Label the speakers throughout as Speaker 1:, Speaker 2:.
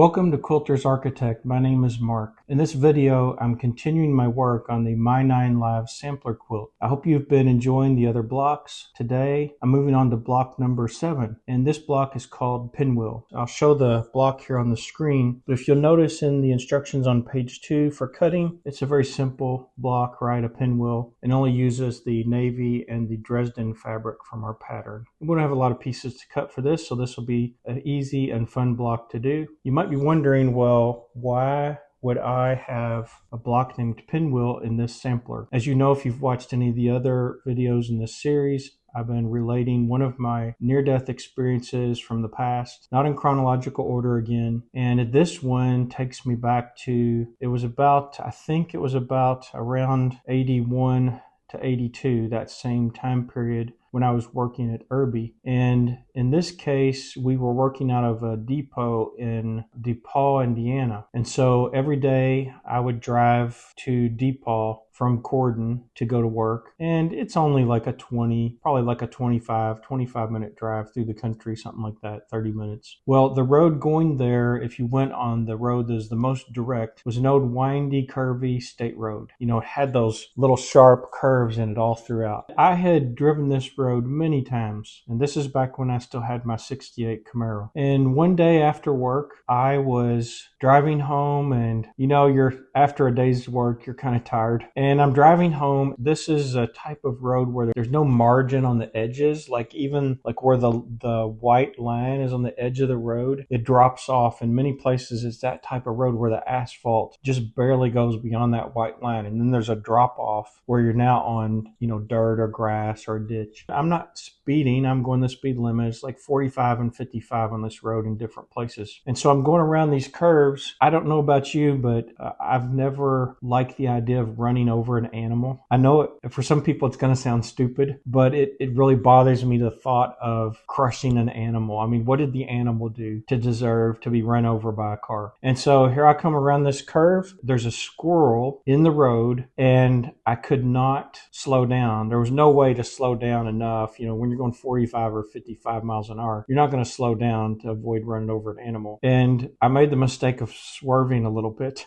Speaker 1: Welcome to Quilter's Architect. My name is Mark. In this video, I'm continuing my work on the My 9 Live sampler quilt. I hope you've been enjoying the other blocks. Today, I'm moving on to block number 7, and this block is called Pinwheel. I'll show the block here on the screen, but if you'll notice in the instructions on page 2 for cutting, it's a very simple block, right? A pinwheel, and only uses the navy and the Dresden fabric from our pattern. We don't have a lot of pieces to cut for this, so this will be an easy and fun block to do. You might be wondering, well, why would I have a block named Pinwheel in this sampler? As you know, if you've watched any of the other videos in this series, I've been relating one of my near-death experiences from the past, not in chronological order again. And this one takes me back to, I think it was about around 81 to 82, that same time period when I was working at Irby. And in this case, we were working out of a depot in DePaul, Indiana. And so every day I would drive to DePaul from Corden to go to work. And it's only like probably like a 25 minute drive through the country, something like that, 30 minutes. Well, the road going there, if you went on the road that is the most direct, was an old windy, curvy state road. You know, it had those little sharp curves in it all throughout. I had driven this road many times, and this is back when I still had my 68 Camaro. And one day after work, I was driving home, and you know, after a day's work, you're kind of tired. And I'm driving home. This is a type of road where there's no margin on the edges, like even like where the white line is on the edge of the road, it drops off. In many places, it's that type of road where the asphalt just barely goes beyond that white line. And then there's a drop off where you're now on, you know, dirt or grass or a ditch. I'm not speeding. I'm going the speed limit. It's like 45 and 55 on this road in different places. And so I'm going around these curves. I don't know about you, but I've never liked the idea of running over an animal. I know for some people it's going to sound stupid, but it really bothers me, the thought of crushing an animal. I mean, what did the animal do to deserve to be run over by a car? And so here I come around this curve. There's a squirrel in the road, and I could not slow down. There was no way to slow down enough. You know, when you're going 45 or 55 miles an hour, you're not going to slow down to avoid running over an animal. And I made the mistake of swerving a little bit.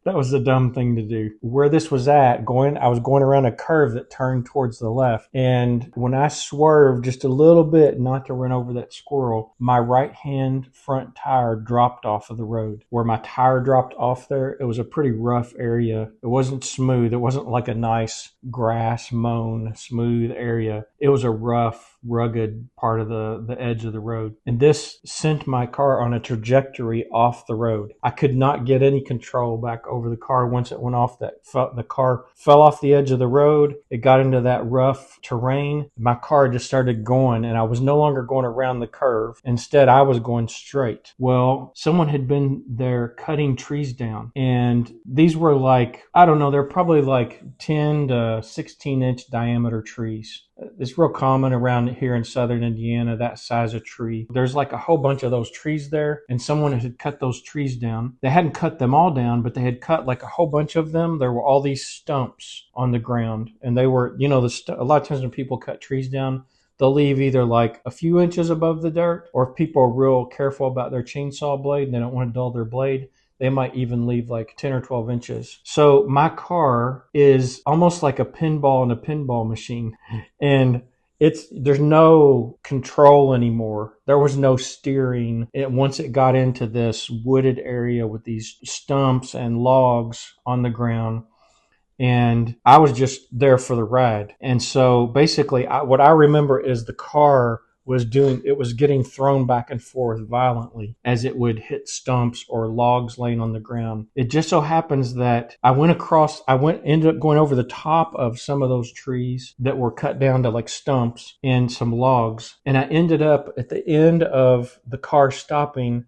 Speaker 1: That was a dumb thing to do. Where this was at, I was going around a curve that turned towards the left. And when I swerved just a little bit, not to run over that squirrel, my right hand front tire dropped off of the road. Where my tire dropped off there, it was a pretty rough area. It wasn't smooth. It wasn't like a nice grass mown smooth area. It was a rough, rugged part of the edge of the road. And this sent my car on a trajectory off the road. I could not get any control back over the car once it went off the car fell off the edge of the road. It got into that rough terrain. My car just started going, and I was no longer going around the curve. Instead, I was going straight. Well, someone had been there cutting trees down, and these were like, I don't know, they're probably like 10 to 16 inch diameter trees. It's real common around here in southern Indiana, that size of tree. There's like a whole bunch of those trees there, and someone had cut those trees down. They hadn't cut them all down, but they had cut like a whole bunch of them. There were all these stumps on the ground, and they were, you know, a lot of times when people cut trees down, they'll leave either like a few inches above the dirt, or if people are real careful about their chainsaw blade and they don't want to dull their blade, they might even leave like 10 or 12 inches. So my car is almost like a pinball in a pinball machine. And there's no control anymore. There was no steering. Once it got into this wooded area with these stumps and logs on the ground, and I was just there for the ride. And so basically what I remember is the car was getting thrown back and forth violently as it would hit stumps or logs laying on the ground. It just so happens that I ended up going over the top of some of those trees that were cut down to like stumps and some logs. And I ended up at the end of the car stopping,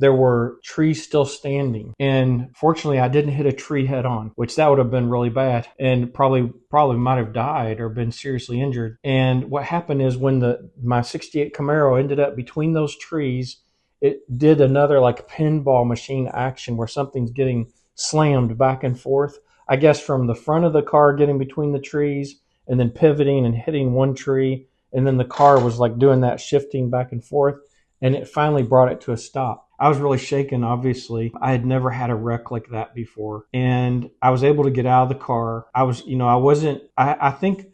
Speaker 1: there were trees still standing. And fortunately, I didn't hit a tree head on, which that would have been really bad and probably might have died or been seriously injured. And what happened is when my 68 Camaro ended up between those trees, it did another like pinball machine action where something's getting slammed back and forth. I guess from the front of the car getting between the trees and then pivoting and hitting one tree. And then the car was like doing that shifting back and forth. And it finally brought it to a stop. I was really shaken, obviously. I had never had a wreck like that before. And I was able to get out of the car. I was, I wasn't, I think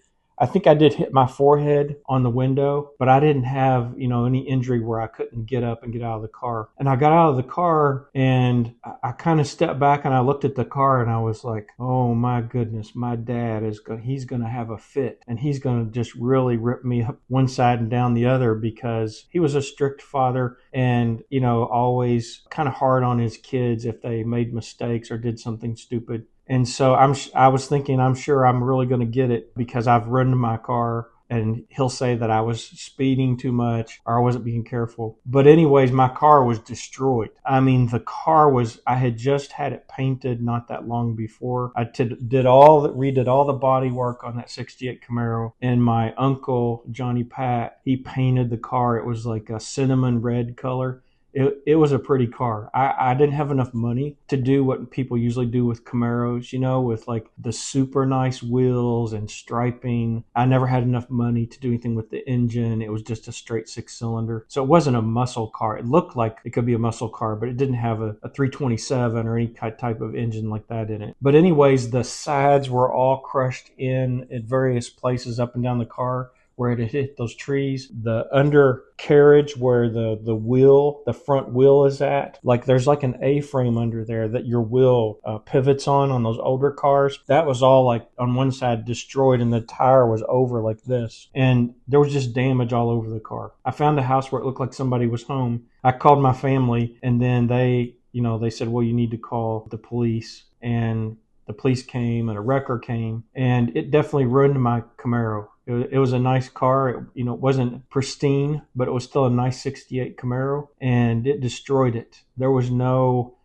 Speaker 1: I did hit my forehead on the window, but I didn't have, any injury where I couldn't get up and get out of the car. And I got out of the car and I kind of stepped back and I looked at the car and I was like, oh my goodness, my dad he's going to have a fit and he's going to just really rip me up one side and down the other, because he was a strict father and, always kind of hard on his kids if they made mistakes or did something stupid. And so I was thinking, I'm sure I'm really going to get it because I've ruined my car, and he'll say that I was speeding too much or I wasn't being careful. But anyways, my car was destroyed. I mean, I had just had it painted not that long before. I redid all the body work on that 68 Camaro, and my uncle, Johnny Pat, he painted the car. It was like a cinnamon red color. It was a pretty car. I didn't have enough money to do what people usually do with Camaros, with like the super nice wheels and striping. I never had enough money to do anything with the engine. It was just a straight 6-cylinder. So it wasn't a muscle car. It looked like it could be a muscle car, but it didn't have a 327 or any type of engine like that in it. But anyways, the sides were all crushed in at various places up and down the car where it had hit those trees. The undercarriage where the front wheel is at, like there's like an A-frame under there that your wheel pivots on those older cars. That was all like on one side destroyed, and the tire was over like this. And there was just damage all over the car. I found a house where it looked like somebody was home. I called my family, and then they said, well, you need to call the police. And the police came and a wrecker came, and it definitely ruined my Camaro. It was a nice car. It wasn't pristine, but it was still a nice 68 Camaro, and it destroyed it. There was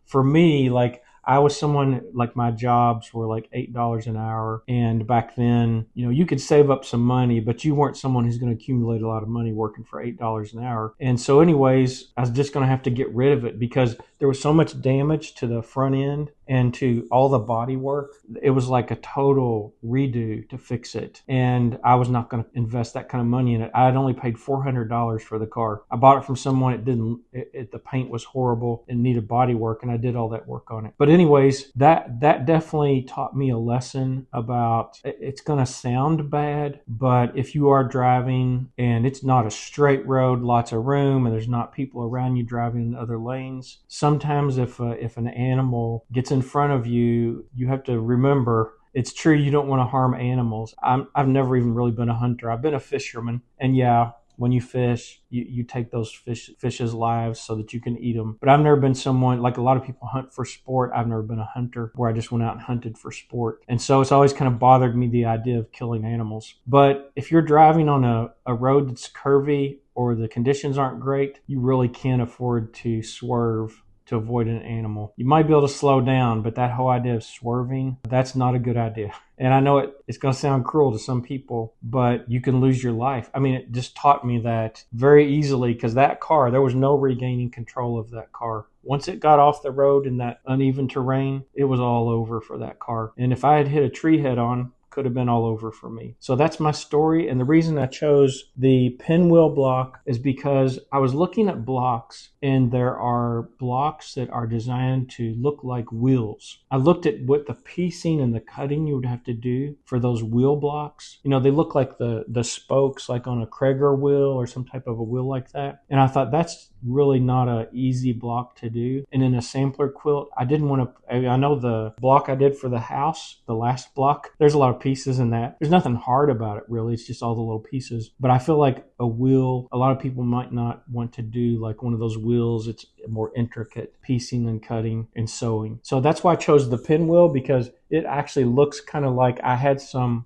Speaker 1: for me, like I was someone, like my jobs were like $8 an hour. And back then, you could save up some money, but you weren't someone who's going to accumulate a lot of money working for $8 an hour. And so anyways, I was just going to have to get rid of it because there was so much damage to the front end and to all the body work. It was like a total redo to fix it. And I was not going to invest that kind of money in it. I had only paid $400 for the car. I bought it from someone. The paint was horrible and needed body work, and I did all that work on it. But anyways, that definitely taught me a lesson about, it's going to sound bad, but if you are driving and it's not a straight road, lots of room, and there's not people around you driving in other lanes, sometimes if an animal gets in front of you, you have to remember, it's true, you don't want to harm animals. I've never even really been a hunter. I've been a fisherman, and yeah, when you fish, you take those fish's lives so that you can eat them. But I've never been someone, like a lot of people hunt for sport. I've never been a hunter where I just went out and hunted for sport. And so it's always kind of bothered me, the idea of killing animals. But if you're driving on a road that's curvy or the conditions aren't great, you really can't afford to swerve to avoid an animal. You might be able to slow down, but that whole idea of swerving, that's not a good idea. And I know it's going to sound cruel to some people, but you can lose your life. I mean, it just taught me that very easily, because that car, there was no regaining control of that car. Once it got off the road in that uneven terrain, it was all over for that car. And if I had hit a tree head on, could have been all over for me. So that's my story. And the reason I chose the Pinwheel block is because I was looking at blocks, and there are blocks that are designed to look like wheels. I looked at what the piecing and the cutting you would have to do for those wheel blocks. They look like the spokes like on a Krager wheel or some type of a wheel like that. And I thought that's really not an easy block to do. And in a sampler quilt, I didn't want to, I know the block I did for the house, the last block, there's a lot of pieces in that. There's nothing hard about it really. It's just all the little pieces. But I feel like a wheel, a lot of people might not want to do like one of those wheels. It's more intricate piecing and cutting and sewing. So that's why I chose the Pinwheel, because it actually looks kind of like I had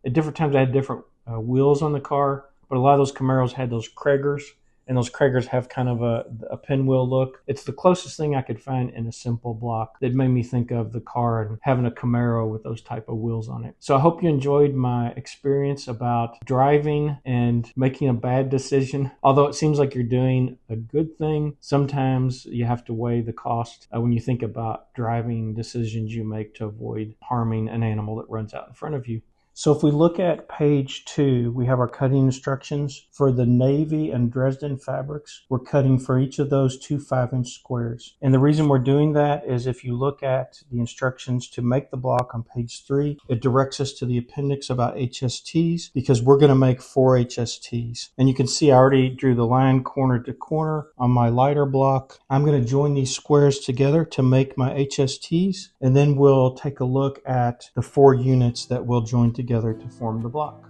Speaker 1: at different times I had different wheels on the car, but a lot of those Camaros had those Kragers. And those Kragers have kind of a pinwheel look. It's the closest thing I could find in a simple block that made me think of the car and having a Camaro with those type of wheels on it. So I hope you enjoyed my experience about driving and making a bad decision. Although it seems like you're doing a good thing, sometimes you have to weigh the cost when you think about driving decisions you make to avoid harming an animal that runs out in front of you. So if we look at page 2, we have our cutting instructions for the navy and Dresden fabrics. We're cutting for each of those 2 5-inch squares. And the reason we're doing that is if you look at the instructions to make the block on page 3, it directs us to the appendix about HSTs because we're going to make 4 HSTs. And you can see I already drew the line corner to corner on my lighter block. I'm going to join these squares together to make my HSTs, and then we'll take a look at the 4 units that we'll join together to form the block.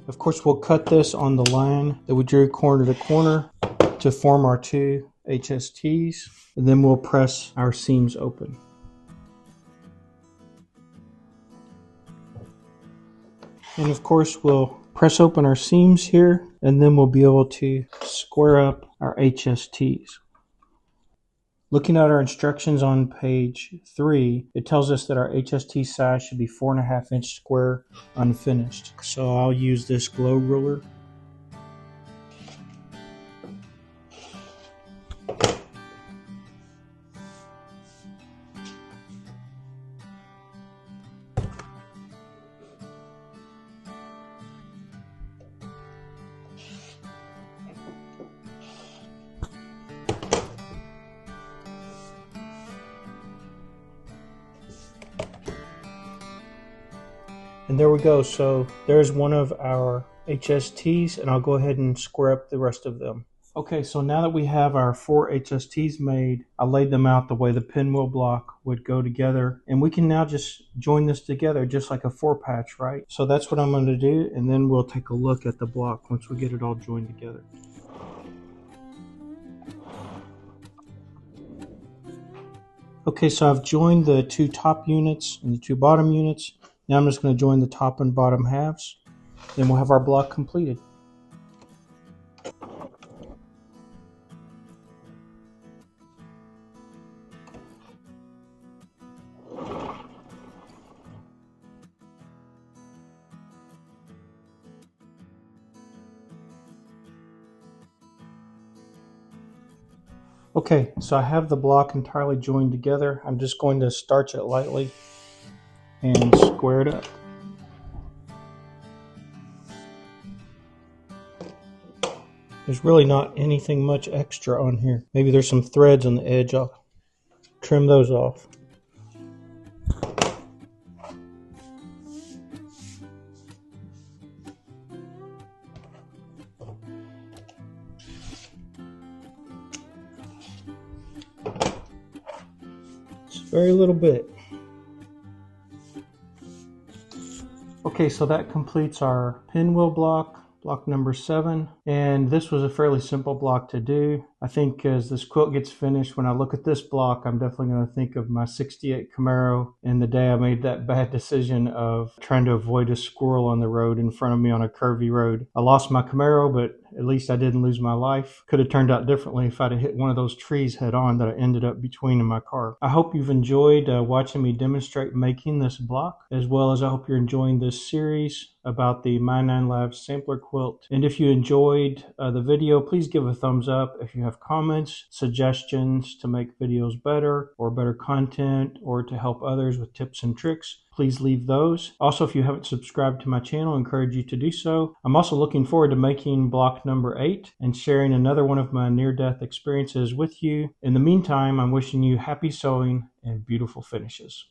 Speaker 1: Of course, we'll cut this on the line that we drew corner to corner to form our 2 HSTs, and then we'll press our seams open. And of course, we'll press open our seams here, and then we'll be able to square up our HSTs. Looking at our instructions on page 3, it tells us that our HST size should be 4.5-inch square unfinished. So I'll use this glow ruler. And there we go. So there's one of our HSTs, and I'll go ahead and square up the rest of them. Okay, so now that we have our 4 HSTs made, I laid them out the way the pinwheel block would go together, and we can now just join this together just like a 4-patch, right? So that's what I'm going to do, and then we'll take a look at the block once we get it all joined together. Okay, so I've joined the 2 top units and the 2 bottom units. Now I'm just going to join the top and bottom halves. Then we'll have our block completed. Okay, so I have the block entirely joined together. I'm just going to starch it lightly and square it up. There's really not anything much extra on here. Maybe there's some threads on the edge. I'll trim those off. Just very little bit. Okay, so that completes our pinwheel block, block number 7, and this was a fairly simple block to do. I think as this quilt gets finished, when I look at this block, I'm definitely going to think of my '68 Camaro and the day I made that bad decision of trying to avoid a squirrel on the road in front of me on a curvy road. I lost my Camaro, but at least I didn't lose my life. Could have turned out differently if I'd have hit one of those trees head on that I ended up between in my car. I hope you've enjoyed watching me demonstrate making this block, as well as I hope you're enjoying this series about the My 9 Labs sampler quilt. And if you enjoyed the video, please give a thumbs up. If you have comments, suggestions to make videos better or better content or to help others with tips and tricks, please leave those. Also, if you haven't subscribed to my channel, I encourage you to do so. I'm also looking forward to making block number 8 and sharing another one of my near-death experiences with you. In the meantime, I'm wishing you happy sewing and beautiful finishes.